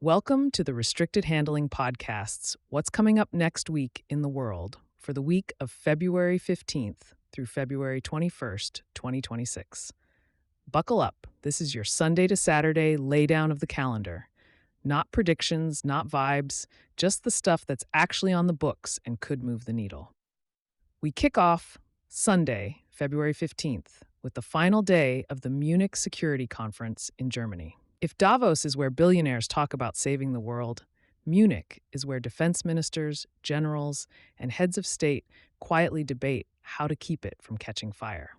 Welcome to the Restricted Handling Podcast's What's Coming Up Next Week in the World for the week of February 15th through February 21st, 2026. Buckle up. This is your Sunday to Saturday laydown of the calendar. Not predictions, not vibes, just the stuff that's actually on the books and could move the needle. We kick off Sunday, February 15th, with the final day of the Munich Security Conference in Germany. If Davos is where billionaires talk about saving the world, Munich is where defense ministers, generals, and heads of state quietly debate how to keep it from catching fire.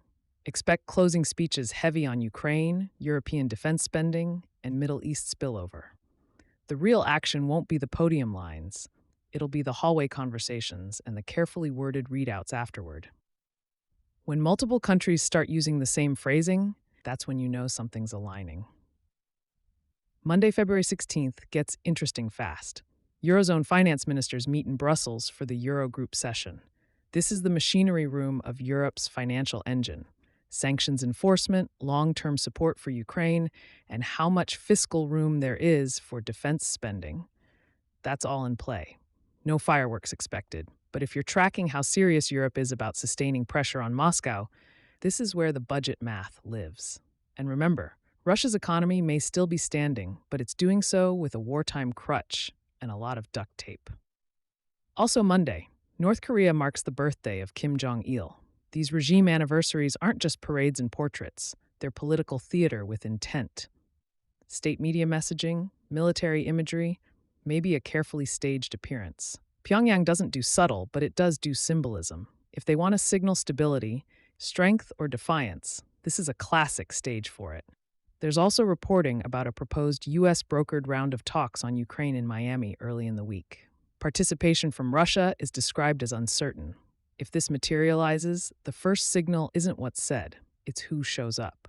Expect closing speeches heavy on Ukraine, European defense spending, and Middle East spillover. The real action won't be the podium lines. It'll be the hallway conversations and the carefully worded readouts afterward. When multiple countries start using the same phrasing, that's when you know something's aligning. Monday, February 16th gets interesting fast. Eurozone finance ministers meet in Brussels for the Eurogroup session. This is the machinery room of Europe's financial engine. Sanctions enforcement, long-term support for Ukraine, and how much fiscal room there is for defense spending. That's all in play. No fireworks expected. But if you're tracking how serious Europe is about sustaining pressure on Moscow, this is where the budget math lives. And remember, Russia's economy may still be standing, but it's doing so with a wartime crutch and a lot of duct tape. Also Monday, North Korea marks the birthday of Kim Jong-il. These regime anniversaries aren't just parades and portraits, they're political theater with intent. State media messaging, military imagery, maybe a carefully staged appearance. Pyongyang doesn't do subtle, but it does do symbolism. If they want to signal stability, strength, or defiance, this is a classic stage for it. There's also reporting about a proposed U.S.-brokered round of talks on Ukraine in Miami early in the week. Participation from Russia is described as uncertain. If this materializes, the first signal isn't what's said, it's who shows up.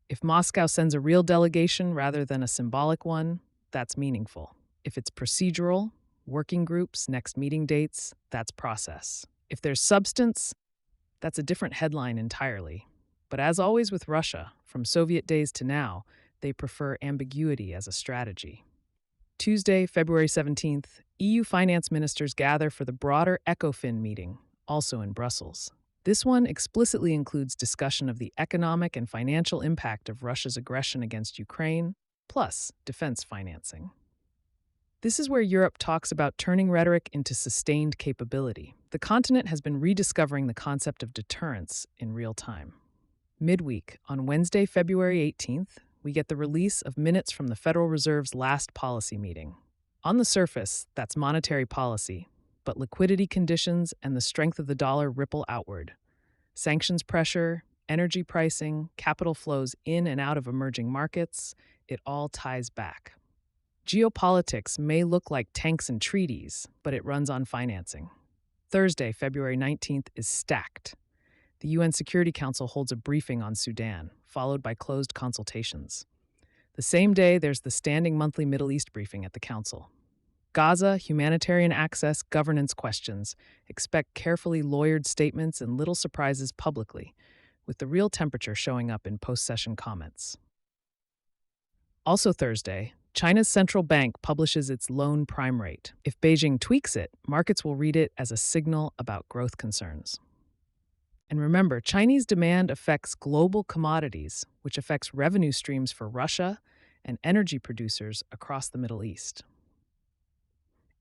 If Moscow sends a real delegation rather than a symbolic one, that's meaningful. If it's procedural, working groups, next meeting dates, that's process. If there's substance, that's a different headline entirely. But as always with Russia, from Soviet days to now, they prefer ambiguity as a strategy. Tuesday, February 17th, EU finance ministers gather for the broader ECOFIN meeting, also in Brussels. This one explicitly includes discussion of the economic and financial impact of Russia's aggression against Ukraine, plus defense financing. This is where Europe talks about turning rhetoric into sustained capability. The continent has been rediscovering the concept of deterrence in real time. Midweek, on Wednesday, February 18th, we get the release of minutes from the Federal Reserve's last policy meeting. On the surface, that's monetary policy, but liquidity conditions and the strength of the dollar ripple outward. Sanctions pressure, energy pricing, capital flows in and out of emerging markets, it all ties back. Geopolitics may look like tanks and treaties, but it runs on financing. Thursday, February 19th, is stacked. The UN Security Council holds a briefing on Sudan, followed by closed consultations. The same day, there's the standing monthly Middle East briefing at the Council. Gaza, humanitarian access, governance questions. Expect carefully lawyered statements and little surprises publicly, with the real temperature showing up in post-session comments. Also Thursday, China's central bank publishes its loan prime rate. If Beijing tweaks it, markets will read it as a signal about growth concerns. And remember, Chinese demand affects global commodities, which affects revenue streams for Russia and energy producers across the Middle East.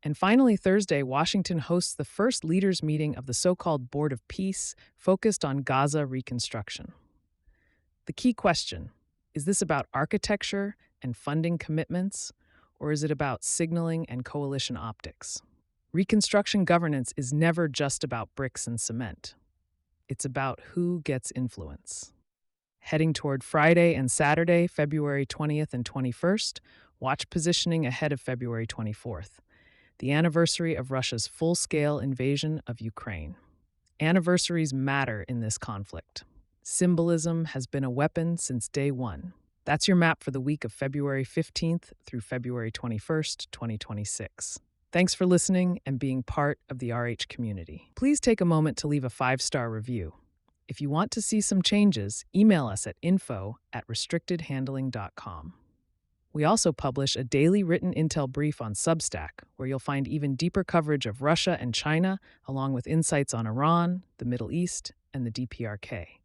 And finally, Thursday, Washington hosts the first leaders' meeting of the so-called Board of Peace, focused on Gaza reconstruction. The key question, is this about architecture and funding commitments, or is it about signaling and coalition optics? Reconstruction governance is never just about bricks and cement. It's about who gets influence. Heading toward Friday and Saturday, February 20th and 21st, watch positioning ahead of February 24th, the anniversary of Russia's full-scale invasion of Ukraine. Anniversaries matter in this conflict. Symbolism has been a weapon since day one. That's your map for the week of February 15th through February 21st, 2026. Thanks for listening and being part of the RH community. Please take a moment to leave a 5-star review. If you want to see some changes, email us at info@restrictedhandling.com. We also publish a daily written intel brief on Substack, where you'll find even deeper coverage of Russia and China, along with insights on Iran, the Middle East, and the DPRK.